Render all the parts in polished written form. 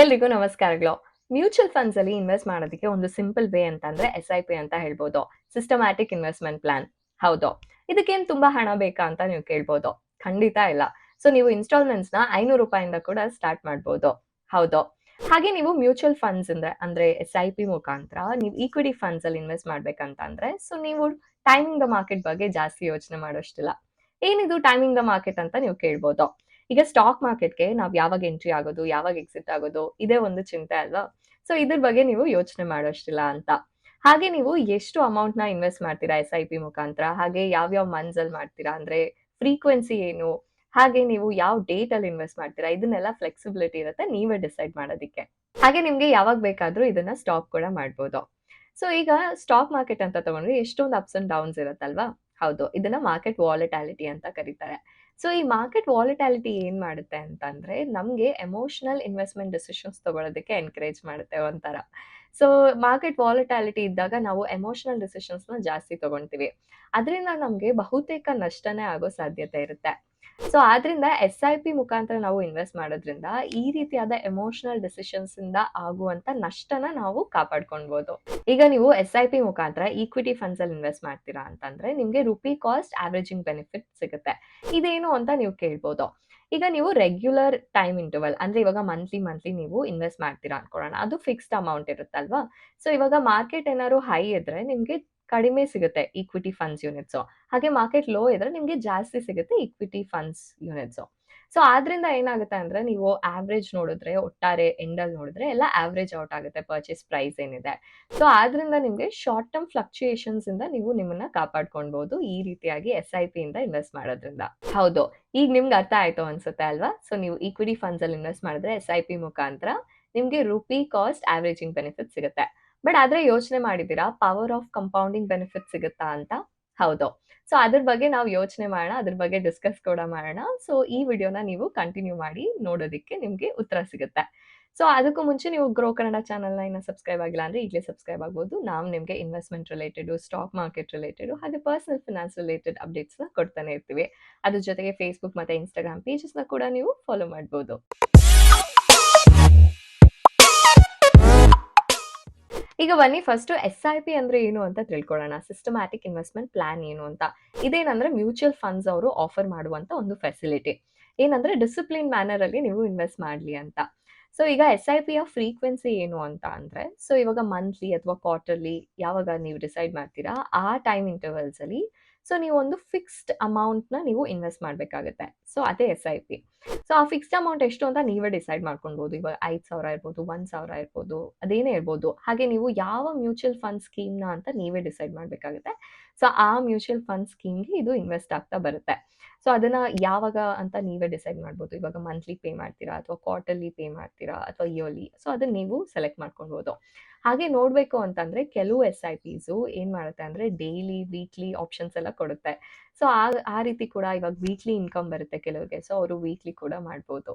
ಎಲ್ರಿಗೂ ನಮಸ್ಕಾರಗಳು. Mutual funds ಅಲ್ಲಿ ಇನ್ವೆಸ್ಟ್ ಮಾಡೋದಕ್ಕೆ ಒಂದು ಸಿಂಪಲ್ ವೇ ಅಂತಂದ್ರೆ ಎಸ್-ಐ-ಪಿ ಅಂತ ಹೇಳ್ಬೋದು. Systematic investment plan. ಹೌದು. ಇದಕ್ಕೇನ್ ತುಂಬಾ ಹಣ ಬೇಕಾ ಅಂತ ನೀವು ಕೇಳ್ಬೋದು. ಖಂಡಿತ ಇಲ್ಲ. ಸೊ ನೀವು ಇನ್‌ಸ್ಟಾಲ್‌ಮೆಂಟ್ಸ್ ನ ₹500 ಇಂದ ಕೂಡ ಸ್ಟಾರ್ಟ್ ಮಾಡ್ಬೋದು. ಹೌದು. ಹಾಗೆ ನೀವು ಮ್ಯೂಚುವಲ್ ಫಂಡ್ಸ್ ಅಂದ್ರೆ ಎಸ್-ಐ-ಪಿ ಮುಖಾಂತರ ನೀವು ಈಕ್ವಿಟಿ ಫಂಡ್ಸ್ ಅಲ್ಲಿ ಇನ್ವೆಸ್ಟ್ ಮಾಡ್ಬೇಕಂತ ಅಂದ್ರೆ ಸೊ ನೀವು ಟೈಮಿಂಗ್ ದ ಮಾರ್ಕೆಟ್ ಬಗ್ಗೆ ಜಾಸ್ತಿ ಯೋಚನೆ ಮಾಡೋಷ್ಟಿಲ್ಲ. ಏನಿದು ಟೈಮಿಂಗ್ ದ ಮಾರ್ಕೆಟ್ ಅಂತ ನೀವು ಕೇಳ್ಬೋದು. ಈಗ ಸ್ಟಾಕ್ ಮಾರ್ಕೆಟ್‌ಗೆ ನಾವ್ ಯಾವಾಗ ಎಂಟ್ರಿ ಆಗೋದು, ಯಾವಾಗ ಎಕ್ಸಿಟ್ ಆಗೋದು ಇದೇ ಒಂದು ಚಿಂತೆ ಅಲ್ವಾ? ಸೊ ಇದ್ರ ಬಗ್ಗೆ ನೀವು ಯೋಚನೆ ಮಾಡೋಷ್ಟಿಲ್ಲ ಅಂತ. ಹಾಗೆ ನೀವು ಎಷ್ಟು ಅಮೌಂಟ್‌ನ ಇನ್ವೆಸ್ಟ್ ಮಾಡ್ತೀರಾ ಎಸ್-ಐ-ಪಿ ಮುಖಾಂತರ, ಹಾಗೆ ಯಾವ್ಯಾವ ಮಂತ್ಸ್ ಅಲ್ಲಿ ಮಾಡ್ತೀರಾ, ಅಂದ್ರೆ ಫ್ರೀಕ್ವೆನ್ಸಿ ಏನು, ಹಾಗೆ ನೀವು ಯಾವ ಡೇಟ್ ಅಲ್ಲಿ ಇನ್ವೆಸ್ಟ್ ಮಾಡ್ತೀರಾ, ಇದನ್ನೆಲ್ಲ ಫ್ಲೆಕ್ಸಿಬಿಲಿಟಿ ಇರುತ್ತೆ ನೀವೇ ಡಿಸೈಡ್ ಮಾಡೋದಿಕ್ಕೆ. ಹಾಗೆ ನಿಮ್ಗೆ ಯಾವಾಗ ಬೇಕಾದ್ರೂ ಇದನ್ನ ಸ್ಟಾಪ್ ಕೂಡ ಮಾಡ್ಬೋದು. ಸೊ ಈಗ ಸ್ಟಾಕ್ ಮಾರ್ಕೆಟ್ ಅಂತ ತಗೊಂಡ್ರೆ ಎಷ್ಟೊಂದು ಅಪ್ಸ್ ಅಂಡ್ ಡೌನ್ಸ್ ಇರುತ್ತಲ್ವಾ? ಹೌದು. ಇದನ್ನ ಮಾರ್ಕೆಟ್ ವಾಲಟಾಲಿಟಿ ಅಂತ ಕರೀತಾರೆ. ಸೊ ಈ ಮಾರ್ಕೆಟ್ ವಾಲಟಾಲಿಟಿ ಏನ್ ಮಾಡುತ್ತೆ ಅಂತಂದ್ರೆ, ನಮ್ಗೆ ಎಮೋಷನಲ್ ಇನ್ವೆಸ್ಟ್‌ಮೆಂಟ್ ಡಿಸಿಷನ್ಸ್ ತಗೊಳ್ಳೋದಕ್ಕೆ ಎನ್ಕರೇಜ್ ಮಾಡುತ್ತೆ ಒಂಥರ. ಸೊ ಮಾರ್ಕೆಟ್ ವಾಲಟಾಲಿಟಿ ಇದ್ದಾಗ ನಾವು ಎಮೋಷನಲ್ ಡಿಸಿಷನ್ಸ್‌ನ ಜಾಸ್ತಿ ತಗೊಂತೀವಿ. ಅದರಿಂದ ನಮ್ಗೆ ಬಹುತೇಕ ನಷ್ಟನೇ ಆಗೋ ಸಾಧ್ಯತೆ ಇರುತ್ತೆ. ಸೊ ಆದ್ರಿಂದ ಎಸ್-ಐ-ಪಿ ಮುಖಾಂತರ ನಾವು ಇನ್ವೆಸ್ಟ್ ಮಾಡೋದ್ರಿಂದ ಈ ರೀತಿಯಾದ ಎಮೋಷನಲ್ ಡಿಸಿಷನ್ಸ್ ಇಂದ ಆಗುವಂತ ನಷ್ಟನ ನಾವು ಕಾಪಾಡ್ಕೊಳ್ಬೋದು. ಈಗ ನೀವು ಎಸ್-ಐ-ಪಿ ಮುಖಾಂತರ ಈಕ್ವಿಟಿ ಫಂಡ್ಸ್ ಅಲ್ಲಿ ಇನ್ವೆಸ್ಟ್ ಮಾಡ್ತೀರಾ ಅಂತಂದ್ರೆ ನಿಮ್ಗೆ ರುಪಿ ಕಾಸ್ಟ್ ಆವರೇಜಿಂಗ್ ಬೆನಿಫಿಟ್ ಸಿಗುತ್ತೆ. ಇದೇನು ಅಂತ ನೀವು ಕೇಳ್ಬೋದು. ಈಗ ನೀವು ರೆಗ್ಯುಲರ್ ಟೈಮ್ ಇಂಟರ್ವಲ್ ಅಂದ್ರೆ ಇವಾಗ ಮಂತ್ಲಿ ನೀವು ಇನ್ವೆಸ್ಟ್ ಮಾಡ್ತೀರಾ ಅನ್ಕೊಳ್ಳೋಣ. ಅದು ಫಿಕ್ಸ್ಡ್ ಅಮೌಂಟ್ ಇರುತ್ತಲ್ವಾ? ಸೊ ಇವಾಗ ಮಾರ್ಕೆಟ್ ಏನಾದ್ರು ಹೈ ಇದ್ರೆ ನಿಮ್ಗೆ ಕಡಿಮೆ ಸಿಗುತ್ತೆ ಈಕ್ವಿಟಿ ಫಂಡ್ಸ್ ಯೂನಿಟ್ಸು. ಹಾಗೆ ಮಾರ್ಕೆಟ್ ಲೋ ಇದ್ರೆ ನಿಮ್ಗೆ ಜಾಸ್ತಿ ಸಿಗುತ್ತೆ ಈಕ್ವಿಟಿ ಫಂಡ್ಸ್ ಯೂನಿಟ್ಸು. ಸೊ ಆದ್ರಿಂದ ಏನಾಗುತ್ತೆ ಅಂದ್ರೆ ನೀವು ಆವರೇಜ್ ನೋಡಿದ್ರೆ ಒಟ್ಟಾರೆ ಎಂಡ್ ಅಲ್ಲಿ ನೋಡಿದ್ರೆ ಎಲ್ಲ ಆವರೇಜ್ ಔಟ್ ಆಗುತ್ತೆ ಪರ್ಚೇಸ್ ಪ್ರೈಸ್ ಏನಿದೆ. ಸೊ ಆದ್ರಿಂದ ನಿಮ್ಗೆ ಶಾರ್ಟ್ ಟರ್ಮ್ ಫ್ಲಕ್ಚುಯೇಷನ್ಸ್ ಇಂದ ನೀವು ನಿಮ್ಮನ್ನ ಕಾಪಾಡ್ಕೊಳ್ಬಹುದು ಈ ರೀತಿಯಾಗಿ ಎಸ್-ಐ-ಪಿ ಇಂದ ಇನ್ವೆಸ್ಟ್ ಮಾಡೋದ್ರಿಂದ. ಹೌದು. ಈಗ ನಿಮ್ಗೆ ಅರ್ಥ ಆಯ್ತು ಅನ್ಸುತ್ತೆ ಅಲ್ವಾ? ಸೊ ನೀವು ಈಕ್ವಿಟಿ ಫಂಡ್ಸ್ ಅಲ್ಲಿ ಇನ್ವೆಸ್ಟ್ ಮಾಡಿದ್ರೆ ಎಸ್-ಐ-ಪಿ ಮುಖಾಂತರ ನಿಮ್ಗೆ ರುಪಿ ಕಾಸ್ಟ್ ಆವರೇಜಿಂಗ್ ಬೆನಿಫಿಟ್ ಸಿಗುತ್ತೆ. ಬಟ್ ಆದ್ರೆ ಯೋಚನೆ ಮಾಡಿದ್ದೀರಾ ಪವರ್ ಆಫ್ ಕಂಪೌಂಡಿಂಗ್ ಬೆನಿಫಿಟ್ ಸಿಗುತ್ತಾ ಅಂತ? ಹೌದು. ಸೊ ಅದ್ರ ಬಗ್ಗೆ ನಾವು ಯೋಚನೆ ಮಾಡೋಣ. ಅದ್ರ ಬಗ್ಗೆ ಡಿಸ್ಕಸ್ ಕೂಡ ಮಾಡೋಣ. ಸೊ ಈ ವಿಡಿಯೋನ ನೀವು ಕಂಟಿನ್ಯೂ ಮಾಡಿ ನೋಡೋದಿಕ್ಕೆ ನಿಮ್ಗೆ ಉತ್ತರ ಸಿಗುತ್ತೆ. ಸೊ ಅದಕ್ಕೂ ಮುಂಚೆ ನೀವು ಗ್ರೋ ಕನ್ನಡ ಚಾನೆಲ್‌ನ ಇನ್ನ ಸಬ್ಸ್ಕ್ರೈಬ್ ಆಗಿಲ್ಲ ಅಂದ್ರೆ ಈಗಲೇ ಸಬ್ಸ್ಕ್ರೈಬ್ ಆಗ್ಬೋದು. ನಾವು ನಿಮ್ಗೆ investment related, stock market related ಹಾಗೆ ಪರ್ಸನಲ್ ಫೈನಾನ್ಸ್ ರಿಲೇಟೆಡ್ ಅಪ್ಡೇಟ್ಸ್‌ನ ಕೊಡ್ತಾನೆ ಇರ್ತೀವಿ. ಅದ್ರ ಜೊತೆಗೆ ಫೇಸ್‌ಬುಕ್ ಮತ್ತೆ ಇನ್‌ಸ್ಟಾಗ್ರಾಮ್ ಪೇಜಸ್‌ನ ಕೂಡ ನೀವು ಫಾಲೋ ಮಾಡ್ಬೋದು. ಈಗ ಬನ್ನಿ ಫಸ್ಟ್ ಎಸ್-ಐ-ಪಿ ಅಂದ್ರೆ ಏನು ಅಂತ ತಿಳ್ಕೊಳ್ಳೋಣ. ಸಿಸ್ಟಮ್ಯಾಟಿಕ್ ಇನ್ವೆಸ್ಟ್‌ಮೆಂಟ್ ಪ್ಲಾನ್ ಏನು ಅಂತ. ಇದೇನಂದ್ರೆ ಮ್ಯೂಚುವಲ್ ಫಂಡ್ಸ್ ಅವರು ಆಫರ್ ಮಾಡುವಂತ ಒಂದು ಫೆಸಿಲಿಟಿ. ಏನಂದ್ರೆ ಡಿಸಿಪ್ಲಿನ್ ಮ್ಯಾನರ್ ಅಲ್ಲಿ ನೀವು ಇನ್ವೆಸ್ಟ್ ಮಾಡ್ಲಿ ಅಂತ. ಸೊ ಈಗ ಎಸ್-ಐ-ಪಿಯ ಫ್ರೀಕ್ವೆನ್ಸಿ ಏನು ಅಂತ ಅಂದ್ರೆ, ಸೊ ಇವಾಗ ಮಂತ್ಲಿ ಅಥವಾ ಕ್ವಾರ್ಟರ್ಲಿ ಯಾವಾಗ ನೀವು ಡಿಸೈಡ್ ಮಾಡ್ತೀರಾ, ಆ ಟೈಮ್ ಇಂಟರ್ವಲ್ಸ್ ಅಲ್ಲಿ ಸೊ ನೀವು ಒಂದು ಫಿಕ್ಸ್ಡ್ ಅಮೌಂಟ್‌ನ ನೀವು ಇನ್ವೆಸ್ಟ್ ಮಾಡ್ಬೇಕಾಗುತ್ತೆ. ಸೊ ಅದೇ ಎಸ್-ಐ-ಪಿ. ಸೊ ಆ ಫಿಕ್ಸ್ಡ್ ಅಮೌಂಟ್ ಎಷ್ಟು ಅಂತ ನೀವೇ ಡಿಸೈಡ್ ಮಾಡ್ಕೊಳ್ಬೋದು. ಇವಾಗ 5,000 ಇರ್ಬೋದು, 1,000 ಇರ್ಬೋದು, ಅದೇನೇ ಇರ್ಬೋದು. ಹಾಗೆ ನೀವು ಯಾವ ಮ್ಯೂಚುವಲ್ ಫಂಡ್ ಸ್ಕೀಮ್‌ನ ಅಂತ ನೀವೇ ಡಿಸೈಡ್ ಮಾಡ್ಬೇಕಾಗುತ್ತೆ. ಸೊ ಆ ಮ್ಯೂಚುವಲ್ ಫಂಡ್ ಸ್ಕೀಮ್‌ಗೆ ಇದು ಇನ್ವೆಸ್ಟ್ ಆಗ್ತಾ ಬರುತ್ತೆ. ಸೊ ಅದನ್ನ ಯಾವಾಗ ಅಂತ ನೀವೇ ಡಿಸೈಡ್ ಮಾಡ್ಬೋದು. ಇವಾಗ ಮಂತ್ಲಿ ಪೇ ಮಾಡ್ತೀರಾ ಅಥವಾ ಕ್ವಾರ್ಟರ್ಲಿ ಪೇ ಮಾಡ್ತೀರಾ ಅಥವಾ ಇಯರ್ಲಿ. ಸೊ ಅದನ್ನ ನೀವು ಸೆಲೆಕ್ಟ್ ಮಾಡ್ಕೊಳ್ಬೋದು. ಹಾಗೆ ನೋಡ್ಬೇಕು ಅಂತಂದ್ರೆ ಕೆಲವು ಎಸ್-ಐ-ಪಿಸು ಏನ್ ಮಾಡುತ್ತೆ ಅಂದ್ರೆ ಡೈಲಿ, ವೀಕ್ಲಿ ಆಪ್ಷನ್ಸ್ ಎಲ್ಲ ಕೊಡುತ್ತೆ. ಸೊ ಆ ರೀತಿ ಕೂಡ ಇವಾಗ ವೀಕ್ಲಿ ಇನ್ಕಮ್ ಬರುತ್ತೆ ಕೆಲವ್ರಿಗೆ. ಸೊ ಅವರು ವೀಕ್ಲಿ ಕೂಡ ಮಾಡ್ಬೋದು.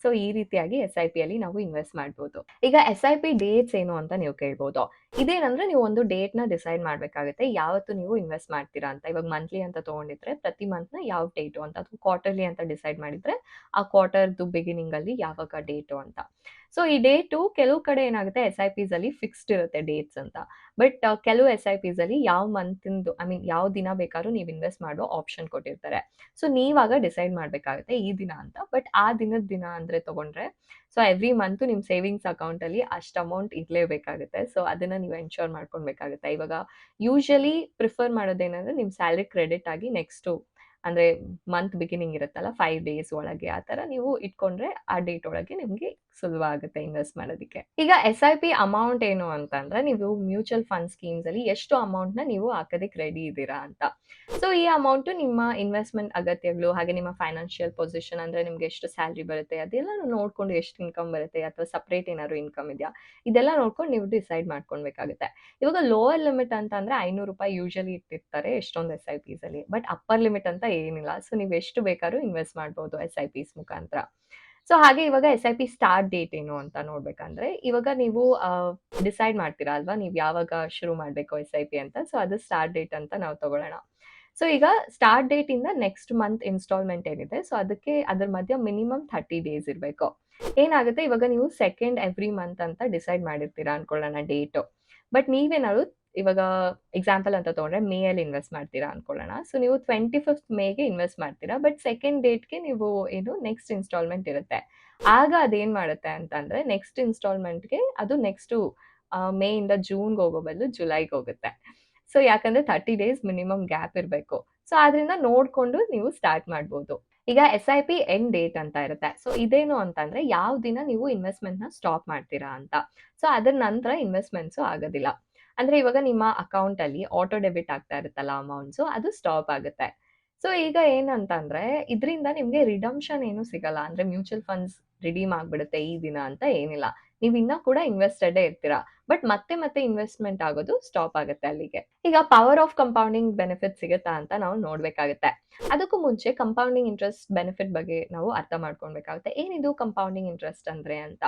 ಸೊ ಈ ರೀತಿಯಾಗಿ ಎಸ್-ಐ-ಪಿಯಲ್ಲಿ ನಾವು ಇನ್ವೆಸ್ಟ್ ಮಾಡ್ಬೋದು. ಈಗ ಎಸ್-ಐ-ಪಿ ಡೇಟ್ಸ್ ಏನು ಅಂತ ನೀವು ಕೇಳ್ಬೋದು. ಇದೇನಂದ್ರೆ ನೀವು ಒಂದು ಡೇಟ್‌ನ ಡಿಸೈಡ್ ಮಾಡ್ಬೇಕಾಗುತ್ತೆ. ಯಾವತ್ತು ನೀವು ಇನ್ವೆಸ್ಟ್ ಮಾಡ್ತೀರಾ ಅಂತ. ಇವಾಗ ಮಂತ್ಲಿ ಅಂತ ತಗೊಂಡಿದ್ರೆ ಪ್ರತಿ ಮಂತ್‌ನ ಯಾವ ಡೇಟು ಅಂತ, ಅಥವಾ ಕ್ವಾರ್ಟರ್ಲಿ ಅಂತ ಡಿಸೈಡ್ ಮಾಡಿದ್ರೆ ಆ ಕ್ವಾರ್ಟರ್‌ದು ಬಿಗಿನಿಂಗ್ ಅಲ್ಲಿ ಯಾವಾಗ ಡೇಟು ಅಂತ. ಸೊ ಈ ಡೇಟು ಕೆಲವು ಕಡೆ ಏನಾಗುತ್ತೆ ಎಸ್-ಐ-ಪಿಸ್ ಅಲ್ಲಿ ಫಿಕ್ಸ್ಡ್ ಇರುತ್ತೆ ಡೇಟ್ಸ್ ಅಂತ. ಬಟ್ ಕೆಲವು ಎಸ್-ಐ-ಪಿಸ್ ಅಲ್ಲಿ ಯಾವ ಮಂತಿಂದು ಯಾವ ದಿನ ಬೇಕಾದ್ರೂ ನೀವು ಇನ್ವೆಸ್ಟ್ ಮಾಡೋ ಆಪ್ಷನ್ ಕೊಟ್ಟಿರ್ತಾರೆ. ಸೊ ನೀವಾಗ ಡಿಸೈಡ್ ಮಾಡ್ಬೇಕಾಗುತ್ತೆ ಈ ದಿನ ಅಂತ. ಬಟ್ ಆ ದಿನದ ದಿನ ಅಂದ್ರೆ ತಗೊಂಡ್ರೆ ಸೊ ಎವ್ರಿ ಮಂತ್ ನಿಮ್ ಸೇವಿಂಗ್ಸ್ ಅಕೌಂಟ್ ಅಲ್ಲಿ ಅಷ್ಟು ಅಮೌಂಟ್ ಇರ್ಲೇಬೇಕಾಗುತ್ತೆ. ಸೊ ಅದನ್ನ ನೀವು ಎನ್ಶೂರ್ ಮಾಡ್ಕೊಳ್ಬೇಕಾಗುತ್ತೆ. ಇವಾಗ ಯೂಶುವಲಿ ಪ್ರಿಫರ್ ಮಾಡೋದೇನಂದ್ರೆ ನಿಮ್ ಸ್ಯಾಲರಿ ಕ್ರೆಡಿಟ್ ಆಗಿ ನೆಕ್ಸ್ಟ್ ಅಂದ್ರೆ ಮಂತ್ ಬಿಗಿನಿಂಗ್ ಇರುತ್ತಲ್ಲ 5 ಡೇಸ್ ಒಳಗೆ ಆ ತರ ನೀವು ಇಟ್ಕೊಂಡ್ರೆ ಆ ಡೇಟ್ ಒಳಗೆ ನಿಮ್ಗೆ ಸುಲಭ ಆಗುತ್ತೆ ಇನ್ವೆಸ್ಟ್ ಮಾಡೋದಕ್ಕೆ. ಈಗ ಎಸ್-ಐ-ಪಿ ಅಮೌಂಟ್ ಏನು ಅಂತಂದ್ರೆ ನೀವು ಮ್ಯೂಚುವಲ್ ಫಂಡ್ ಸ್ಕೀಮ್ಸ್ ಅಲ್ಲಿ ಎಷ್ಟು ಅಮೌಂಟ್ ನ ನೀವು ಹಾಕೋದಕ್ಕೆ ರೆಡಿ ಇದ್ದೀರಾ ಅಂತ. ಸೊ ಈ ಅಮೌಂಟ್ ನಿಮ್ಮ ಇನ್ವೆಸ್ಟ್ಮೆಂಟ್ ಅಗತ್ಯಗಳು ಹಾಗೆ ನಿಮ್ಮ ಫೈನಾನ್ಷಿಯಲ್ ಪೊಸಿಷನ್ ಅಂದ್ರೆ ನಿಮ್ಗೆ ಎಷ್ಟು ಸ್ಯಾಲರಿ ಬರುತ್ತೆ ಅದೆಲ್ಲ ನೋಡ್ಕೊಂಡು ಎಷ್ಟು ಇನ್ಕಮ್ ಬರುತ್ತೆ ಅಥವಾ ಸಪರೇಟ್ ಏನಾದ್ರು ಇನ್ಕಮ್ ಇದೆಯಾ ಇದೆಲ್ಲ ನೋಡ್ಕೊಂಡು ನೀವು ಡಿಸೈಡ್ ಮಾಡ್ಕೊಳ್ಬೇಕಾಗುತ್ತೆ. ಇವಾಗ ಲೋವರ್ ಲಿಮಿಟ್ ಅಂತ ಅಂದ್ರೆ ₹500 ಯೂಶಲಿ ಇಟ್ಟಿರ್ತಾರೆ ಎಷ್ಟೊಂದು ಎಸ್-ಐ-ಪಿಸ್ ಅಲ್ಲಿ. ಬಟ್ ಅಪ್ಪರ್ ಲಿಮಿಟ್ ಅಂತ ಏನಿಲ್ಲ. ಸೊ ನೀವು ಎಷ್ಟು ಬೇಕಾದ್ರೂ ಇನ್ವೆಸ್ಟ್ ಮಾಡ್ಬೋದು ಎಸ್-ಐ-ಪಿಸ್ ಮುಖಾಂತರ. ಸೊ ಹಾಗೆ ಇವಾಗ ಎಸ್-ಐ-ಪಿ ಸ್ಟಾರ್ಟ್ ಡೇಟ್ ಏನು ಅಂತ ನೋಡ್ಬೇಕಂದ್ರೆ, ಇವಾಗ ನೀವು ಡಿಸೈಡ್ ಮಾಡ್ತೀರಾ ಅಲ್ವಾ, ನೀವು ಯಾವಾಗ ಶುರು ಮಾಡ್ಬೇಕು ಎಸ್-ಐ-ಪಿ ಅಂತ. ಸೊ ಅದು ಸ್ಟಾರ್ಟ್ ಡೇಟ್ ಅಂತ ನಾವು ತಗೊಳ್ಳೋಣ. ಸೊ ಈಗ ಸ್ಟಾರ್ಟ್ ಡೇಟ್ ಇಂದ ನೆಕ್ಸ್ಟ್ ಮಂತ್ ಇನ್ಸ್ಟಾಲ್ಮೆಂಟ್ ಏನಿದೆ, ಸೊ ಅದಕ್ಕೆ ಅದ್ರ ಮಧ್ಯ ಮಿನಿಮಮ್ 30 ಡೇಸ್ ಇರಬೇಕು. ಏನಾಗುತ್ತೆ, ಇವಾಗ ನೀವು ಸೆಕೆಂಡ್ ಎವ್ರಿ ಮಂತ್ ಅಂತ ಡಿಸೈಡ್ ಮಾಡಿರ್ತೀರಾ ಅನ್ಕೊಳ್ಳೋಣ ಡೇಟು. ಬಟ್ ನೀವೇನಾದ್ರು ಇವಾಗ ಎಕ್ಸಾಂಪಲ್ ಅಂತ ತಗೊಂಡ್ರೆ ಮೇ ಅಲ್ಲಿ ಇನ್ವೆಸ್ಟ್ ಮಾಡ್ತೀರಾ ಅನ್ಕೊಳ್ಳೋಣ. ಸೊ ನೀವು 25th ಮೇಗೆ ಇನ್ವೆಸ್ಟ್ ಮಾಡ್ತೀರಾ, ಬಟ್ ಸೆಕೆಂಡ್ ಡೇಟ್ಗೆ ನೀವು ಏನು ನೆಕ್ಸ್ಟ್ ಇನ್ಸ್ಟಾಲ್ಮೆಂಟ್ ಇರುತ್ತೆ. ಆಗ ಅದೇನ್ ಮಾಡುತ್ತೆ ಅಂತಂದ್ರೆ ನೆಕ್ಸ್ಟ್ ಇನ್ಸ್ಟಾಲ್ಮೆಂಟ್ಗೆ ಅದು ನೆಕ್ಸ್ಟ್ ಮೇ ಇಂದ ಜೂನ್ಗೆ ಹೋಗೋ ಬದಲು ಜುಲೈಗೆ ಹೋಗುತ್ತೆ. ಸೊ ಯಾಕಂದ್ರೆ 30 ಡೇಸ್ ಮಿನಿಮಮ್ ಗ್ಯಾಪ್ ಇರಬೇಕು. ಸೊ ಆದ್ರಿಂದ ನೋಡ್ಕೊಂಡು ನೀವು ಸ್ಟಾರ್ಟ್ ಮಾಡ್ಬೋದು. ಈಗ SIP ಎಂಡ್ ಡೇಟ್ ಅಂತ ಇರುತ್ತೆ. ಸೊ ಇದೇನು ಅಂತಂದ್ರೆ ಯಾವ ದಿನ ನೀವು ಇನ್ವೆಸ್ಟ್‌ಮೆಂಟ್‌ನ ಸ್ಟಾಪ್ ಮಾಡ್ತೀರಾ ಅಂತ. ಸೊ ಅದ್ರ ನಂತರ ಇನ್ವೆಸ್ಟ್‌ಮೆಂಟ್ಸು ಆಗೋದಿಲ್ಲ. ಅಂದ್ರೆ ಇವಾಗ ನಿಮ್ಮ ಅಕೌಂಟಲ್ಲಿ ಆಟೋ ಡೆಬಿಟ್ ಆಗ್ತಾ ಇರುತ್ತಲ್ಲ ಅಮೌಂಟ್ಸು, ಅದು ಸ್ಟಾಪ್ ಆಗುತ್ತೆ. ಸೊ ಈಗ ಏನಂತಂದ್ರೆ ಇದ್ರಿಂದ ನಿಮ್ಗೆ ರಿಡಂಪ್ಷನ್ ಏನು ಸಿಗಲ್ಲ. ಅಂದ್ರೆ ಮ್ಯೂಚುವಲ್ ಫಂಡ್ಸ್ ರಿಡೀಮ್ ಆಗ್ಬಿಡುತ್ತೆ ಈ ದಿನ ಅಂತ ಏನಿಲ್ಲ. ನೀವ್ ಇನ್ನ ಕೂಡ ಇನ್ವೆಸ್ಟೆಡೇ ಇರ್ತೀರಾ. ಬಟ್ ಮತ್ತೆ ಮತ್ತೆ ಇನ್ವೆಸ್ಟ್‌ಮೆಂಟ್ ಆಗೋದು ಸ್ಟಾಪ್ ಆಗುತ್ತೆ ಅಲ್ಲಿಗೆ. ಈಗ ಪವರ್ ಆಫ್ ಕಂಪೌಂಡಿಂಗ್ ಬೆನಿಫಿಟ್ ಸಿಗುತ್ತಾ ಅಂತ ನಾವು ನೋಡ್ಬೇಕಾಗುತ್ತೆ. ಅದಕ್ಕೂ ಮುಂಚೆ ಕಂಪೌಂಡಿಂಗ್ ಇಂಟ್ರೆಸ್ಟ್ ಬೆನಿಫಿಟ್ ಬಗ್ಗೆ ನಾವು ಅರ್ಥ ಮಾಡ್ಕೊಳ್ಬೇಕಾಗುತ್ತೆ. ಏನಿದು ಕಂಪೌಂಡಿಂಗ್ ಇಂಟ್ರೆಸ್ಟ್ ಅಂದ್ರೆ ಅಂತ.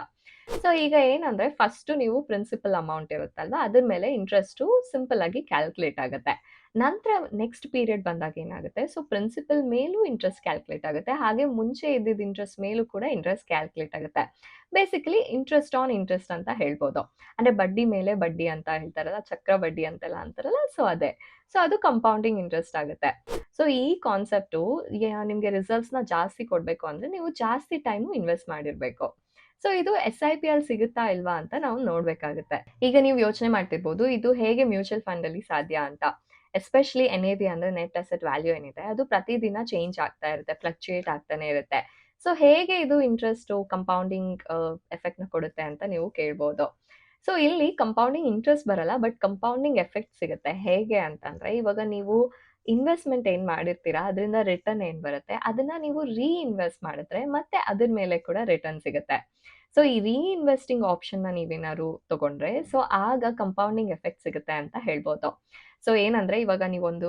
ಸೊ ಈಗ ಏನಂದ್ರೆ ಫಸ್ಟ್ ನೀವು ಪ್ರಿನ್ಸಿಪಲ್ ಅಮೌಂಟ್ ಇರುತ್ತಲ್ವಾ, ಅದ್ರ ಮೇಲೆ ಇಂಟ್ರೆಸ್ಟು ಸಿಂಪಲ್ ಆಗಿ ಕ್ಯಾಲ್ಕುಲೇಟ್ ಆಗುತ್ತೆ. ನಂತರ ನೆಕ್ಸ್ಟ್ ಪೀರಿಯಡ್ ಬಂದಾಗ ಏನಾಗುತ್ತೆ, ಸೊ ಪ್ರಿನ್ಸಿಪಲ್ ಮೇಲೂ ಇಂಟ್ರೆಸ್ಟ್ ಕ್ಯಾಲ್ಕುಲೇಟ್ ಆಗುತ್ತೆ. ಹಾಗೆ ಮುಂಚೆ ಇದ್ದಿದ್ದ ಇಂಟ್ರೆಸ್ಟ್ ಮೇಲೂ ಕೂಡ ಇಂಟ್ರೆಸ್ಟ್ ಕ್ಯಾಲ್ಕುಲೇಟ್ ಆಗುತ್ತೆ. ಬೇಸಿಕಲಿ ಇಂಟ್ರೆಸ್ಟ್ ಆನ್ ಇಂಟ್ರೆಸ್ಟ್ ಅಂತ ಹೇಳ್ಬೋದು. ಅಂದ್ರೆ ಬಡ್ಡಿ ಮೇಲೆ ಬಡ್ಡಿ ಅಂತ ಹೇಳ್ತಾರಲ್ಲ, ಚಕ್ರ ಬಡ್ಡಿ ಅಂತೆಲ್ಲ ಅಂತಾರಲ್ಲ, ಸೊ ಅದೇ. ಸೊ ಅದು ಕಂಪೌಂಡಿಂಗ್ ಇಂಟ್ರೆಸ್ಟ್ ಆಗುತ್ತೆ. ಸೊ ಈ ಕಾನ್ಸೆಪ್ಟು ನಿಮ್ಗೆ ರಿಸಲ್ಟ್ಸ್‌ನ ಜಾಸ್ತಿ ಕೊಡ್ಬೇಕು ಅಂದ್ರೆ ನೀವು ಜಾಸ್ತಿ ಟೈಮು ಇನ್ವೆಸ್ಟ್ ಮಾಡಿರ್ಬೇಕು. ಸೊ ಇದು SIP ಅಲ್ಲಿ ಸಿಗುತ್ತಾ ಇಲ್ವಾ ಅಂತ ನಾವು ನೋಡ್ಬೇಕಾಗುತ್ತೆ. ಈಗ ನೀವು ಯೋಚನೆ ಮಾಡ್ತಿರ್ಬೋದು, ಇದು ಹೇಗೆ ಮ್ಯೂಚುವಲ್ ಫಂಡ್ ಅಲ್ಲಿ ಸಾಧ್ಯ ಅಂತ. ಎಸ್ಪೆಷಲಿ NAV ಅಂದ್ರೆ ನೆಟ್ ಅಸೆಟ್ ವ್ಯಾಲ್ಯೂ ಏನಿದೆ, ಅದು ಪ್ರತಿದಿನ ಚೇಂಜ್ ಆಗ್ತಾ ಇರುತ್ತೆ, ಫ್ಲಕ್ಚುಯೇಟ್ ಆಗ್ತಾನೆ ಇರುತ್ತೆ. ಸೊ ಹೇಗೆ ಇದು ಇಂಟ್ರೆಸ್ಟು ಕಂಪೌಂಡಿಂಗ್ ಎಫೆಕ್ಟ್‌ನ ಕೊಡುತ್ತೆ ಅಂತ ನೀವು ಕೇಳ್ಬೋದು. ಸೊ ಇಲ್ಲಿ ಕಂಪೌಂಡಿಂಗ್ ಇಂಟ್ರೆಸ್ಟ್ ಬರಲ್ಲ, ಬಟ್ ಕಂಪೌಂಡಿಂಗ್ ಎಫೆಕ್ಟ್ ಸಿಗುತ್ತೆ. ಹೇಗೆ ಅಂತಂದ್ರೆ ಇವಾಗ ನೀವು ಇನ್ವೆಸ್ಟ್‌ಮೆಂಟ್ ಏನ್ ಮಾಡಿರ್ತೀರಾ, ಅದರಿಂದ ರಿಟರ್ನ್ ಏನ್ ಬರುತ್ತೆ, ಅದನ್ನ ನೀವು ರೀಇನ್ವೆಸ್ಟ್ ಮಾಡಿದ್ರೆ ಮತ್ತೆ ಅದ್ರ ಮೇಲೆ ಕೂಡ ರಿಟರ್ನ್ ಸಿಗುತ್ತೆ. ಸೊ ಈ ರೀಇನ್ವೆಸ್ಟಿಂಗ್ ಆಪ್ಷನ್‌ನ ನೀವೇನಾದ್ರು ತಗೊಂಡ್ರೆ, ಸೊ ಆಗ ಕಂಪೌಂಡಿಂಗ್ ಎಫೆಕ್ಟ್ ಸಿಗುತ್ತೆ ಅಂತ ಹೇಳ್ಬೋದು. ಸೊ ಏನಂದ್ರೆ ಇವಾಗ ನೀವೊಂದು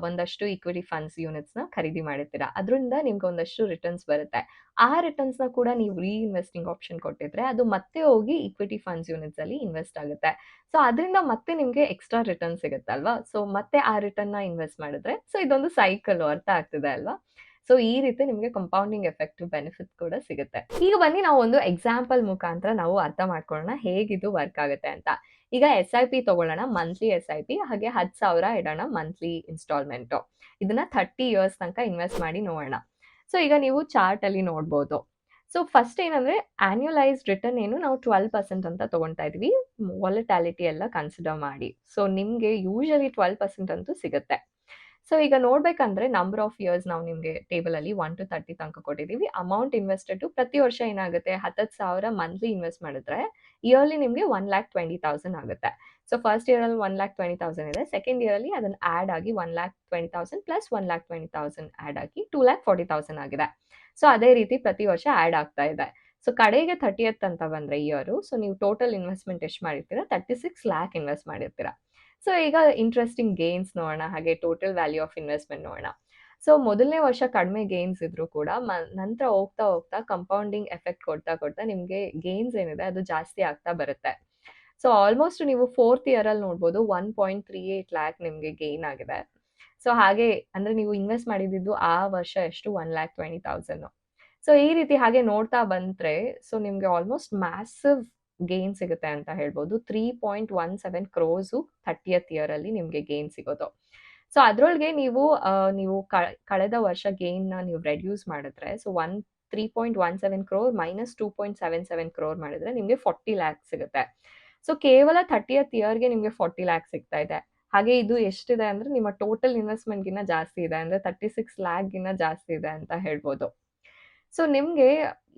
ಒಂದಷ್ಟು ಈಕ್ವಿಟಿ ಫಂಡ್ಸ್ ಯೂನಿಟ್ಸ್‌ನ ಖರೀದಿ ಮಾಡಿರ್ತೀರಾ. ಅದ್ರಿಂದ ನಿಮ್ಗೆ ಒಂದಷ್ಟು ರಿಟರ್ನ್ಸ್ ಬರುತ್ತೆ. ಆ ರಿಟರ್ನ್ಸ್‌ನ ಕೂಡ ನೀವು ರೀಇನ್ವೆಸ್ಟಿಂಗ್ ಆಪ್ಷನ್ ಕೊಟ್ಟಿದ್ರೆ, ಅದು ಮತ್ತೆ ಹೋಗಿ ಈಕ್ವಿಟಿ ಫಂಡ್ಸ್ ಯೂನಿಟ್ಸ್ ಅಲ್ಲಿ ಇನ್ವೆಸ್ಟ್ ಆಗುತ್ತೆ. ಸೊ ಅದರಿಂದ ಮತ್ತೆ ನಿಮ್ಗೆ ಎಕ್ಸ್ಟ್ರಾ ರಿಟರ್ನ್ ಸಿಗುತ್ತಲ್ವಾ? ಸೊ ಮತ್ತೆ ಆ ರಿಟರ್ನ್‌ನ ಇನ್ವೆಸ್ಟ್ ಮಾಡಿದ್ರೆ, ಸೊ ಇದೊಂದು ಸೈಕಲ್ ಅರ್ಥ ಆಗ್ತಿದೆ ಅಲ್ವಾ? ಸೊ ಈ ರೀತಿ ನಿಮ್ಗೆ ಕಂಪೌಂಡಿಂಗ್ ಎಫೆಕ್ಟ್ ಬೆನಿಫಿಟ್ ಕೂಡ ಸಿಗುತ್ತೆ. ಈಗ ಬನ್ನಿ ನಾವು ಒಂದು ಎಕ್ಸಾಂಪಲ್ ಮುಖಾಂತರ ನಾವು ಅರ್ಥ ಮಾಡ್ಕೊಳ್ಳೋಣ ಹೇಗಿದು ವರ್ಕ್ ಆಗುತ್ತೆ ಅಂತ. ಈಗ SIP ತಗೊಳ್ಳೋಣ, ಮಂತ್ಲಿ SIP. ಹಾಗೆ 10,000 ಇಡೋಣ ಮಂತ್ಲಿ ಇನ್ಸ್ಟಾಲ್ಮೆಂಟು. ಇದನ್ನ 30 ಇಯರ್ಸ್ ತನಕ ಇನ್ವೆಸ್ಟ್ ಮಾಡಿ ನೋಡೋಣ. ಸೊ ಈಗ ನೀವು ಚಾರ್ಟ್ ಅಲ್ಲಿ ನೋಡ್ಬೋದು. ಸೊ ಫಸ್ಟ್ ಏನಂದ್ರೆ ಆನ್ಯುಲೈಸ್ಡ್ ರಿಟರ್ನ್ ಏನು ನಾವು 12% ಅಂತ ತಗೊಳ್ತಾ ಇದೀವಿ. ವಾಲಟಾಲಿಟಿ ಎಲ್ಲ ಕನ್ಸಿಡರ್ ಮಾಡಿ. ಸೊ ನಿಮ್ಗೆ ಯೂಶಲಿ 12% ಅಂತೂ ಸಿಗುತ್ತೆ. ಸೊ ಈಗ ನೋಡ್ಬೇಕಂದ್ರೆ ನಂಬರ್ ಆಫ್ ಇಯರ್ಸ್ ನಾವು ನಿಮ್ಗೆ ಟೇಬಲ್ ಅಲ್ಲಿ 1 to 30 ತನಕ ಕೊಟ್ಟಿದೀವಿ. ಅಮೌಂಟ್ ಇನ್ವೆಸ್ಟೆಡ್ ಪ್ರತಿ ವರ್ಷ ಏನಾಗುತ್ತೆ, 10,000 ಮಂತ್ಲಿ ಇನ್ವೆಸ್ಟ್ ಮಾಡಿದ್ರೆ ಇಯರ್ಲಿ ನಿಮ್ಗೆ 1,20,000 ಆಗುತ್ತೆ. ಸೊ ಫಸ್ಟ್ ಇಯರ್ ಅಲ್ಲಿ 1,20,000 ಇದೆ. ಸೆಕೆಂಡ್ ಇಯರ್ ಅಲ್ಲಿ ಅದನ್ನ ಆಡ್ ಆಗಿ 1,20,000 ಪ್ಲಸ್ 1,20,000 ಆಡ್ ಆಗಿ 2,40,000 ಆಗಿದೆ. ಸೊ ಅದೇ ರೀತಿ ಪ್ರತಿ ವರ್ಷ ಆಡ್ ಆಗ್ತಾ ಇದೆ. ಸೊ ಕಡೆಗೆ 30th ಅಂತ ಬಂದ್ರೆ ಇಯರ್, ಸೊ ನೀವು ಟೋಟಲ್ ಇನ್ವೆಸ್ಟ್ಮೆಂಟ್ ಎಷ್ಟು ಮಾಡಿರ್ತೀರಾ, 36 ಲ್ಯಾಕ್ ಇನ್ವೆಸ್ಟ್ ಮಾಡಿರ್ತೀರಾ. ಸೊ ಈಗ ಇಂಟ್ರೆಸ್ಟಿಂಗ್ ಗೇನ್ಸ್ ನೋಡೋಣ, ಹಾಗೆ ಟೋಟಲ್ ವ್ಯಾಲ್ಯೂ ಆಫ್ ಇನ್ವೆಸ್ಟ್ಮೆಂಟ್ ನೋಡೋಣ. ಸೊ ಮೊದಲನೇ ವರ್ಷ ಕಡಿಮೆ ಗೇನ್ಸ್ ಇದ್ರು ಕೂಡ ನಂತರ ಹೋಗ್ತಾ ಹೋಗ್ತಾ ಕಂಪೌಂಡಿಂಗ್ ಎಫೆಕ್ಟ್ ಕೊಡ್ತಾ ಕೊಡ್ತಾ ನಿಮ್ಗೆ ಗೇನ್ಸ್ ಏನಿದೆ ಅದು ಜಾಸ್ತಿ ಆಗ್ತಾ ಬರುತ್ತೆ. ಸೊ ಆಲ್ಮೋಸ್ಟ್ ನೀವು 4th ಇಯರ್ ಅಲ್ಲಿ ನೋಡ್ಬೋದು 1.38 ಲ್ಯಾಕ್ ನಿಮ್ಗೆ ಗೇನ್ ಆಗಿದೆ. ಸೊ ಹಾಗೆ ಅಂದ್ರೆ ನೀವು ಇನ್ವೆಸ್ಟ್ ಮಾಡಿದ್ದು ಆ ವರ್ಷ ಎಷ್ಟು, 1,20,000. ಸೊ ಈ ರೀತಿ ಹಾಗೆ ನೋಡ್ತಾ ಬಂದ್ರೆ ಸೊ ನಿಮ್ಗೆ ಆಲ್ಮೋಸ್ಟ್ ಮ್ಯಾಸಿವ್ ಗೇನ್ ಸಿಗುತ್ತೆ ಅಂತ ಹೇಳ್ಬೋದು. 3.17 ಕ್ರೋರ್ಸು 30th ಇಯರ್ ಅಲ್ಲಿ ನಿಮ್ಗೆ ಗೇನ್ ಸಿಗೋದು. ಸೊ ಅದ್ರೊಳಗೆ ನೀವು ಕಳೆದ ವರ್ಷ ಗೇನ್ನ ನೀವು ರೆಡ್ಯೂಸ್ ಮಾಡಿದ್ರೆ, ಸೊ 3.17 ಕ್ರೋರ್ ಮೈನಸ್ 2.77 ಕ್ರೋರ್ ಮಾಡಿದ್ರೆ ನಿಮ್ಗೆ 40 ಲ್ಯಾಕ್ ಸಿಗುತ್ತೆ. ಸೊ ಕೇವಲ 30th ಇಯರ್ಗೆ ನಿಮ್ಗೆ 40 ಲ್ಯಾಕ್ ಸಿಗ್ತಾ ಇದೆ. ಹಾಗೆ ಇದು ಎಷ್ಟಿದೆ ಅಂದ್ರೆ ನಿಮ್ಮ ಟೋಟಲ್ ಇನ್ವೆಸ್ಟ್ಮೆಂಟ್ ಗಿನ್ನ ಜಾಸ್ತಿ ಇದೆ, ಅಂದ್ರೆ 36 ಲ್ಯಾಕ್ ಗಿನ್ನ ಜಾಸ್ತಿ ಇದೆ ಅಂತ ಹೇಳ್ಬೋದು. ಸೊ ನಿಮ್ಗೆ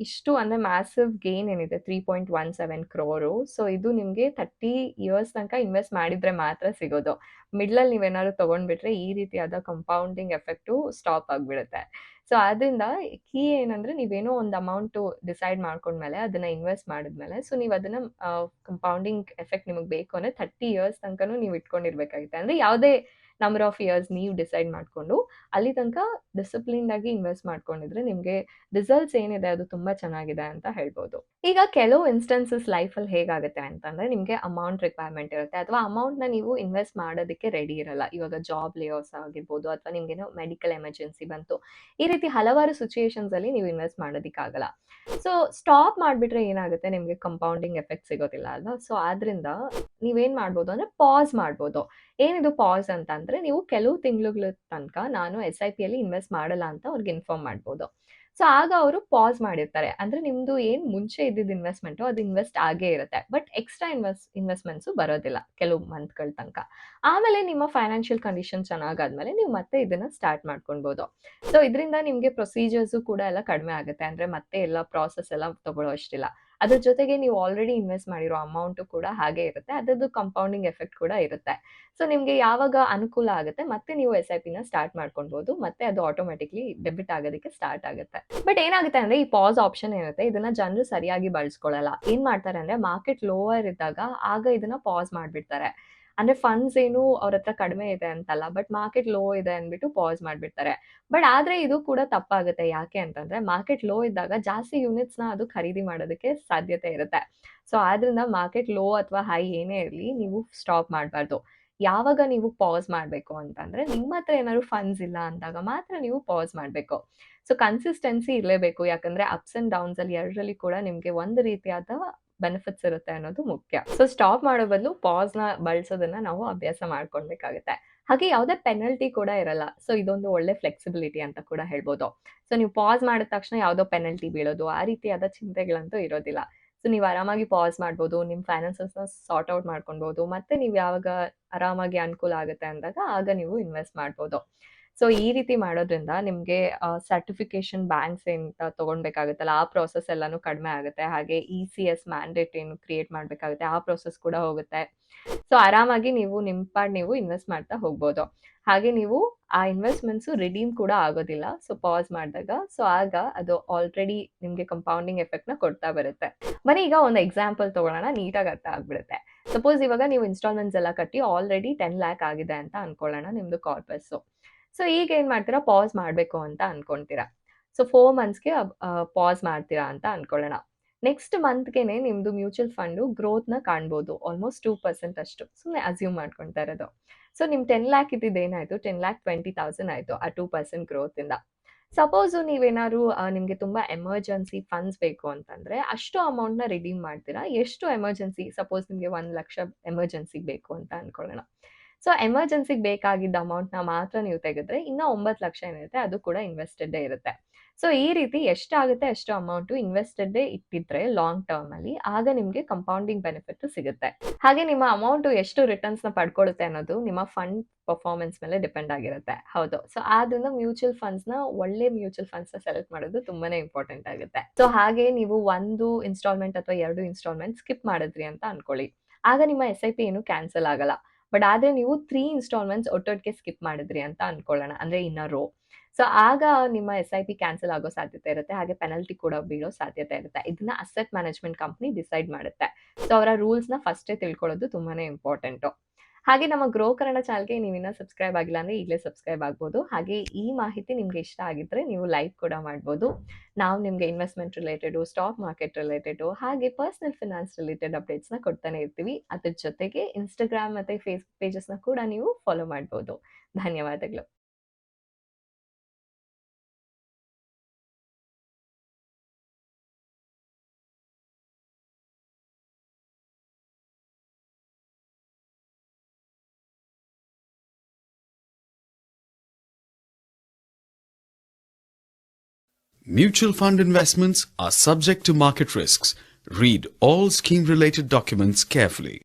ಇಷ್ಟು ಅಂದ್ರೆ ಮ್ಯಾಸಿವ್ ಗೇನ್ ಏನಿದೆ 3.17 ಕ್ರೋರು, ಸೊ ಇದು ನಿಮ್ಗೆ 30 ಇಯರ್ಸ್ ತನಕ ಇನ್ವೆಸ್ಟ್ ಮಾಡಿದ್ರೆ ಮಾತ್ರ ಸಿಗೋದು. ಮಿಡ್ಲಲ್ಲಿ ನೀವೇನಾದ್ರು ತಗೊಂಡ್ಬಿಟ್ರೆ ಈ ರೀತಿಯಾದ ಕಂಪೌಂಡಿಂಗ್ ಎಫೆಕ್ಟು ಸ್ಟಾಪ್ ಆಗ್ಬಿಡುತ್ತೆ. ಸೊ ಆದ್ರಿಂದ ಕೀ ಏನಂದ್ರೆ ನೀವೇನೋ ಒಂದು ಅಮೌಂಟು ಡಿಸೈಡ್ ಮಾಡ್ಕೊಂಡ್ಮೇಲೆ ಅದನ್ನ ಇನ್ವೆಸ್ಟ್ ಮಾಡಿದ್ಮೇಲೆ, ಸೊ ನೀವು ಅದನ್ನ ಕಂಪೌಂಡಿಂಗ್ ಎಫೆಕ್ಟ್ ನಿಮಗೆ ಬೇಕು ಅಂದ್ರೆ 30 ಇಯರ್ಸ್ ತನಕನೂ ನೀವು ಇಟ್ಕೊಂಡಿರ್ಬೇಕಾಗುತ್ತೆ. ಅಂದ್ರೆ ಯಾವುದೇ ನಂಬರ್ ಆಫ್ ಇಯರ್ಸ್ ನೀವು ಡಿಸೈಡ್ ಮಾಡ್ಕೊಂಡು ಅಲ್ಲಿ ತನಕ ಡಿಸಿಪ್ಲಿನ್ಡ್ ಆಗಿ ಇನ್ವೆಸ್ಟ್ ಮಾಡ್ಕೊಂಡಿದ್ರೆ ನಿಮ್ಗೆ ರಿಸಲ್ಟ್ಸ್ ಏನಿದೆ ಅದು ತುಂಬಾ ಚೆನ್ನಾಗಿದೆ ಅಂತ ಹೇಳ್ಬೋದು. ಈಗ ಕೆಲವು ಇನ್ಸ್ಟೆನ್ಸಸ್ ಲೈಫಲ್ಲಿ ಹೇಗಾಗುತ್ತೆ ಅಂತಂದ್ರೆ ನಿಮ್ಗೆ ಅಮೌಂಟ್ ರಿಕ್ವೈರ್ಮೆಂಟ್ ಇರುತ್ತೆ ಅಥವಾ ಅಮೌಂಟ್ನ ನೀವು ಇನ್ವೆಸ್ಟ್ ಮಾಡೋದಕ್ಕೆ ರೆಡಿ ಇರಲ್ಲ. ಇವಾಗ ಜಾಬ್ ಲೇಆಫ್ಸ್ ಆಗಿರ್ಬೋದು ಅಥವಾ ನಿಮ್ಗೇನೋ ಮೆಡಿಕಲ್ ಎಮರ್ಜೆನ್ಸಿ ಬಂತು. ಈ ರೀತಿ ಹಲವಾರು ಸಿಚುಯೇಷನ್ಸ್ ಅಲ್ಲಿ ನೀವು ಇನ್ವೆಸ್ಟ್ ಮಾಡೋದಕ್ಕಾಗಲ್ಲ. ಸೊ ಸ್ಟಾಪ್ ಮಾಡಿಬಿಟ್ರೆ ಏನಾಗುತ್ತೆ ನಿಮಗೆ ಕಂಪೌಂಡಿಂಗ್ ಎಫೆಕ್ಟ್ ಸಿಗೋದಿಲ್ಲ ಅಲ್ವಾ? ಸೊ ಆದ್ರಿಂದ ನೀವೇನ್ ಮಾಡ್ಬೋದು ಅಂದ್ರೆ ಪಾಸ್ ಮಾಡ್ಬೋದು. ಏನಿದು ಪಾಸ್ ಅಂತ ಅಂದ್ರೆ ನೀವು ಕೆಲವು ತಿಂಗಳುಗಳ ತನಕ ನಾನು SIPಯಲ್ಲಿ ಇನ್ವೆಸ್ಟ್ ಮಾಡಲ್ಲ ಅಂತ ಅವ್ರಿಗೆ ಇನ್ಫಾರ್ಮ್ ಮಾಡ್ಬೋದು. ಸೊ ಆಗ ಅವರು ಪಾಸ್ ಮಾಡಿರ್ತಾರೆ. ಅಂದ್ರೆ ನಿಮ್ದು ಏನ್ ಮುಂಚೆ ಇದ್ದಿದ್ದ ಇನ್ವೆಸ್ಟ್‌ಮೆಂಟು ಅದು ಇನ್ವೆಸ್ಟ್ ಆಗೇ ಇರುತ್ತೆ. ಬಟ್ ಎಕ್ಸ್‌ಟ್ರಾ ಇನ್ವೆಸ್ಟ್‌ಮೆಂಟ್ಸು ಬರೋದಿಲ್ಲ ಕೆಲವು ಮಂತ್‌ಗಳ ತನಕ. ಆಮೇಲೆ ನಿಮ್ಮ ಫೈನಾನ್ಷಿಯಲ್ ಕಂಡೀಷನ್ ಚೆನ್ನಾಗಾದ್ಮೇಲೆ ನೀವು ಮತ್ತೆ ಇದನ್ನ ಸ್ಟಾರ್ಟ್ ಮಾಡ್ಕೊಳ್ಬೋದು. ಸೊ ಇದರಿಂದ ನಿಮ್ಗೆ ಪ್ರೊಸೀಜರ್ಸು ಕೂಡ ಎಲ್ಲ ಕಡಿಮೆ ಆಗುತ್ತೆ. ಅಂದ್ರೆ ಮತ್ತೆ ಎಲ್ಲ ಪ್ರಾಸೆಸ್ ಎಲ್ಲ ತಗೊಳ್ಳೋವಷ್ಟಿಲ್ಲ. ಅದ್ರ ಜೊತೆಗೆ ನೀವು ಆಲ್ರೆಡಿ ಇನ್ವೆಸ್ಟ್ ಮಾಡಿರೋ ಅಮೌಂಟು ಕೂಡ ಹಾಗೆ ಇರುತ್ತೆ. ಅದರದ್ದು ಕಂಪೌಂಡಿಂಗ್ ಎಫೆಕ್ಟ್ ಕೂಡ ಇರುತ್ತೆ. ಸೊ ನಿಮ್ಗೆ ಯಾವಾಗ ಅನುಕೂಲ ಆಗುತ್ತೆ ಮತ್ತೆ ನೀವು SIPನ ಸ್ಟಾರ್ಟ್ ಮಾಡ್ಕೊಳ್ಬೋದು. ಮತ್ತೆ ಅದು ಆಟೋಮ್ಯಾಟಿಕ್ಲಿ ಡೆಬಿಟ್ ಆಗೋದಕ್ಕೆ ಸ್ಟಾರ್ಟ್ ಆಗುತ್ತೆ. ಬಟ್ ಏನಾಗುತ್ತೆ ಅಂದ್ರೆ ಈ ಪಾಸ್ ಆಪ್ಷನ್ ಏನಿರುತ್ತೆ ಇದನ್ನ ಜನರು ಸರಿಯಾಗಿ ಬಳಸ್ಕೊಳ್ಳಲ್ಲ. ಏನ್ ಮಾಡ್ತಾರೆ ಅಂದ್ರೆ ಮಾರ್ಕೆಟ್ ಲೋವರ್ ಇದ್ದಾಗ ಆಗ ಇದನ್ನ ಪಾಸ್ ಮಾಡ್ಬಿಡ್ತಾರೆ. ಅಂದ್ರೆ ಫಂಡ್ಸ್ ಏನು ಅವ್ರ ಹತ್ರ ಕಡಿಮೆ ಇದೆ ಅಂತಲ್ಲ. ಬಟ್ ಮಾರ್ಕೆಟ್ ಲೋ ಇದೆ ಅಂದ್ಬಿಟ್ಟು ಪಾಸ್ ಮಾಡ್ಬಿಡ್ತಾರೆ. ಬಟ್ ಆದ್ರೆ ಇದು ಕೂಡ ತಪ್ಪಾಗುತ್ತೆ. ಯಾಕೆ ಅಂತಂದ್ರೆ ಮಾರ್ಕೆಟ್ ಲೋ ಇದ್ದಾಗ ಜಾಸ್ತಿ ಯೂನಿಟ್ಸ್‌ನ ಅದು ಖರೀದಿ ಮಾಡೋದಕ್ಕೆ ಸಾಧ್ಯತೆ ಇರುತ್ತೆ. ಸೊ ಆದ್ರಿಂದ ಮಾರ್ಕೆಟ್ ಲೋ ಅಥವಾ ಹೈ ಏನೇ ಇರ್ಲಿ ನೀವು ಸ್ಟಾಪ್ ಮಾಡ್ಬಾರ್ದು. ಯಾವಾಗ ನೀವು ಪಾಸ್ ಮಾಡ್ಬೇಕು ಅಂತಂದ್ರೆ ನಿಮ್ಮ ಹತ್ರ ಏನಾದ್ರು ಫಂಡ್ಸ್ ಇಲ್ಲ ಅಂದಾಗ ಮಾತ್ರ ನೀವು ಪಾಸ್ ಮಾಡ್ಬೇಕು. ಸೊ ಕನ್ಸಿಸ್ಟೆನ್ಸಿ ಇರ್ಲೇಬೇಕು. ಯಾಕಂದ್ರೆ ಅಪ್ಸ್ ಅಂಡ್ ಡೌನ್ಸ್ ಅಲ್ಲಿ ಎರಡರಲ್ಲಿ ಕೂಡ ನಿಮ್ಗೆ ಒಂದು ರೀತಿಯಾದ ಬೆನಿಫಿಟ್ಸ್ ಇರುತ್ತೆ ಅನ್ನೋದು ಮುಖ್ಯ. ಸೊ ಸ್ಟಾಪ್ ಮಾಡೋ ಬದಲು ಪಾಸ್‌ನ ಬಳಸೋದನ್ನ ನಾವು ಅಭ್ಯಾಸ ಮಾಡ್ಕೊಳ್ಬೇಕಾಗುತ್ತೆ. ಹಾಗೆ ಯಾವುದೇ ಪೆನಲ್ಟಿ ಕೂಡ ಇರಲ್ಲ. ಸೊ ಇದೊಂದು ಒಳ್ಳೆ ಫ್ಲೆಕ್ಸಿಬಿಲಿಟಿ ಅಂತ ಕೂಡ ಹೇಳ್ಬೋದು. ಸೊ ನೀವು ಪಾಸ್ ಮಾಡಿದ ತಕ್ಷಣ ಯಾವುದೋ ಪೆನಲ್ಟಿ ಬೀಳೋದು ಆ ರೀತಿಯಾದ ಚಿಂತೆಗಳಂತೂ ಇರೋದಿಲ್ಲ. ಸೊ ನೀವು ಆರಾಮಾಗಿ ಪಾಸ್ ಮಾಡ್ಬೋದು. ನಿಮ್ಮ ಫೈನಾನ್ಸಸ್‌ನ ಸಾರ್ಟ್ ಔಟ್ ಮಾಡ್ಕೊಳ್ಬೋದು. ಮತ್ತೆ ನೀವು ಯಾವಾಗ ಆರಾಮಾಗಿ ಅನುಕೂಲ ಆಗುತ್ತೆ ಅಂದಾಗ ಆಗ ನೀವು ಇನ್ವೆಸ್ಟ್ ಮಾಡ್ಬೋದು. ಸೊ ಈ ರೀತಿ ಮಾಡೋದ್ರಿಂದ ನಿಮ್ಗೆ ಸರ್ಟಿಫಿಕೇಷನ್ ಬ್ಯಾಂಕ್ಸ್ ಅಂತ ತಗೊಳ್ಬೇಕಾಗುತ್ತಲ್ಲ ಆ ಪ್ರಾಸೆಸ್ ಎಲ್ಲಾನು ಕಡಿಮೆ ಆಗುತ್ತೆ. ಹಾಗೆ ECS ಮ್ಯಾಂಡೇಟ್ ಏನು ಕ್ರಿಯೇಟ್ ಮಾಡ್ಬೇಕಾಗುತ್ತೆ ಆ ಪ್ರಾಸೆಸ್ ಕೂಡ ಹೋಗುತ್ತೆ. ಸೊ ಆರಾಮಾಗಿ ನೀವು ನಿಮ್ಮ ಪಾಡ್ ನೀವು ಇನ್ವೆಸ್ಟ್ ಮಾಡ್ತಾ ಹೋಗ್ಬೋದು. ಹಾಗೆ ನೀವು ಆ ಇನ್ವೆಸ್ಟ್‌ಮೆಂಟ್ಸು ರಿಡೀಮ್ ಕೂಡ ಆಗೋದಿಲ್ಲ. ಸೊ ಪಾಸ್ ಮಾಡಿದಾಗ ಸೊ ಆಗ ಅದು ಆಲ್ರೆಡಿ ನಿಮ್ಗೆ ಕಂಪೌಂಡಿಂಗ್ ಎಫೆಕ್ಟ್‌ನ ಕೊಡ್ತಾ ಬರುತ್ತೆ. ಬನ್ನಿ ಈಗ ಒಂದು ಎಕ್ಸಾಂಪಲ್ ತಗೊಳ್ಳೋಣ ನೀಟಾಗಿ ಅರ್ಥ ಆಗ್ಬಿಡುತ್ತೆ. ಸಪೋಸ್ ಇವಾಗ ನೀವು ಇನ್‌ಸ್ಟಾಲ್ಮೆಂಟ್ಸ್ ಎಲ್ಲ ಕಟ್ಟಿ ಆಲ್ರೆಡಿ 10 ಲ್ಯಾಕ್ ಆಗಿದೆ ಅಂತ ಅನ್ಕೊಳ್ಳೋಣ ನಿಮ್ದು ಕಾರ್ಪಸ್ಸು. ಸೊ ಈಗ ಏನ್ ಮಾಡ್ತೀರಾ ಪಾಸ್ ಮಾಡ್ಬೇಕು ಅಂತ ಅನ್ಕೊಂತೀರಾ. ಸೊ 4 ಮಂತ್ಸ್‌ಗೆ ಪಾಸ್ ಮಾಡ್ತೀರಾ ಅಂತ ಅನ್ಕೊಳ್ಳೋಣ. ನೆಕ್ಸ್ಟ್ ಮಂತ್‌ಗೆನೆ ನಿಮ್ದು ಮ್ಯೂಚುವಲ್ ಫಂಡು ಗ್ರೋತ್‌ನ ಕಾಣ್ಬೋದು. ಆಲ್ಮೋಸ್ಟ್ 2% ಅಷ್ಟು. ಸುಮ್ನೆ ಅಸ್ಯೂಮ್ ಮಾಡ್ಕೊಳ್ತಾ ಇರೋದು. ಸೊ ನಿಮ್ 10 ಲ್ಯಾಕ್ ಇದ್ದಿದ್ದು ಏನಾಯ್ತು 10,20,000 ಆಯ್ತು ಆ 2% ಗ್ರೋತಿಂದ. ಸಪೋಸು ನೀವೇನಾದ್ರು ನಿಮ್ಗೆ ತುಂಬಾ ಎಮರ್ಜೆನ್ಸಿ ಫಂಡ್ಸ್ ಬೇಕು ಅಂತಂದ್ರೆ ಅಷ್ಟು ಅಮೌಂಟ್‌ನ ರಿಡೀಮ್ ಮಾಡ್ತೀರಾ. ಎಷ್ಟು ಎಮರ್ಜೆನ್ಸಿ ಸಪೋಸ್ ನಿಮ್ಗೆ 1,00,000 ಎಮರ್ಜೆನ್ಸಿಗೆ ಬೇಕು ಅಂತ ಅನ್ಕೊಳ್ಳೋಣ. ಸೊ ಎಮರ್ಜೆನ್ಸಿಗೆ ಬೇಕಾಗಿದ್ದ ಅಮೌಂಟ್‌ನ ಮಾತ್ರ ನೀವು ತೆಗೆದ್ರೆ ಇನ್ನ 9,00,000 ಏನಿರುತ್ತೆ ಅದು ಕೂಡ ಇನ್ವೆಸ್ಟೆಡ್ಡೇ ಇರುತ್ತೆ. ಸೊ ಈ ರೀತಿ ಎಷ್ಟಾಗುತ್ತೆ ಅಷ್ಟು ಅಮೌಂಟು ಇನ್ವೆಸ್ಟೆಡ್ಡೇ ಇಟ್ಟಿದ್ರೆ ಲಾಂಗ್ ಟರ್ಮಲ್ಲಿ ಆಗ ನಿಮ್ಗೆ ಕಂಪೌಂಡಿಂಗ್ ಬೆನಿಫಿಟ್ ಸಿಗುತ್ತೆ. ಹಾಗೆ ನಿಮ್ಮ ಅಮೌಂಟು ಎಷ್ಟು ರಿಟರ್ನ್ಸ್‌ನ ಪಡ್ಕೊಳ್ಳುತ್ತೆ ಅನ್ನೋದು ನಿಮ್ಮ ಫಂಡ್ ಪರ್ಫಾರ್ಮೆನ್ಸ್ ಮೇಲೆ ಡಿಪೆಂಡ್ ಆಗಿರುತ್ತೆ. ಹೌದು. ಸೊ ಆದ್ರಿಂದ ಮ್ಯೂಚುವಲ್ ಫಂಡ್ಸ್‌ನ ಒಳ್ಳೆ ಮ್ಯೂಚುವಲ್ ಫಂಡ್ಸ್‌ನ ಸೆಲೆಕ್ಟ್ ಮಾಡೋದು ತುಂಬಾನೇ ಇಂಪಾರ್ಟೆಂಟ್ ಆಗುತ್ತೆ. ಸೊ ಹಾಗೆ ನೀವು 1 ಇನ್‌ಸ್ಟಾಲ್ಮೆಂಟ್ ಅಥವಾ 2 ಇನ್‌ಸ್ಟಾಲ್ಮೆಂಟ್ ಸ್ಕಿಪ್ ಮಾಡಿದ್ರಿ ಅಂತ ಅನ್ಕೊಳ್ಳಿ. ಆಗ ನಿಮ್ಮ SIP ಏನು ಕ್ಯಾನ್ಸಲ್ ಆಗಲ್ಲ. ಬಟ್ ಆದ್ರೆ ನೀವು 3 ಇನ್‌ಸ್ಟಾಲ್ಮೆಂಟ್ಸ್ ಒಟ್ಟೊಟ್ಟಿಗೆ ಸ್ಕಿಪ್ ಮಾಡಿದ್ರಿ ಅಂತ ಅನ್ಕೊಳ್ಳೋಣ. ಅಂದ್ರೆ ಇನ್ ಅ ರೋ. ಸೊ ಆಗ ನಿಮ್ಮ SIP ಕ್ಯಾನ್ಸಲ್ ಆಗೋ ಸಾಧ್ಯತೆ ಇರುತ್ತೆ. ಹಾಗೆ ಪೆನಲ್ಟಿ ಕೂಡ ಬೀಳೋ ಸಾಧ್ಯತೆ ಇರುತ್ತೆ. ಇದನ್ನ ಅಸೆಟ್ ಮ್ಯಾನೇಜ್ಮೆಂಟ್ ಕಂಪನಿ ಡಿಸೈಡ್ ಮಾಡುತ್ತೆ. ಸೊ ಅವರ ರೂಲ್ಸ್‌ನ ಫಸ್ಟೇ ತಿಳ್ಕೊಳ್ಳೋದು ತುಂಬಾನೇ ಇಂಪಾರ್ಟೆಂಟು. ಹಾಗೆ ನಮ್ಮ ಗ್ರೋ ಕನ್ನಡ ಚಾನಲ್‌ಗೆ ನೀವಿನ್ನ ಸಬ್ಸ್ಕ್ರೈಬ್ ಆಗಿಲ್ಲ ಅಂದ್ರೆ ಈಗಲೇ ಸಬ್ಸ್ಕ್ರೈಬ್ ಆಗ್ಬೋದು. ಹಾಗೆ ಈ ಮಾಹಿತಿ ನಿಮ್ಗೆ ಇಷ್ಟ ಆಗಿದ್ರೆ ನೀವು ಲೈಕ್ ಕೂಡ ಮಾಡ್ಬೋದು. ನಾವು ನಿಮ್ಗೆ investment related, stock market related ಹಾಗೆ ಪರ್ಸನಲ್ ಫೈನಾನ್ಸ್ ರಿಲೇಟೆಡ್ ಅಪ್ಡೇಟ್ಸ್‌ನ ಕೊಡ್ತಾನೆ ಇರ್ತೀವಿ. ಅದ್ರ ಜೊತೆಗೆ ಇನ್‌ಸ್ಟಾಗ್ರಾಮ್ ಮತ್ತೆ ಫೇಸ್‌ಬುಕ್ ಪೇಜಸ್‌ನ ಕೂಡ ನೀವು ಫಾಲೋ ಮಾಡ್ಬೋದು. ಧನ್ಯವಾದಗಳು. Mutual fund investments are subject to market risks. Read all scheme-related documents carefully.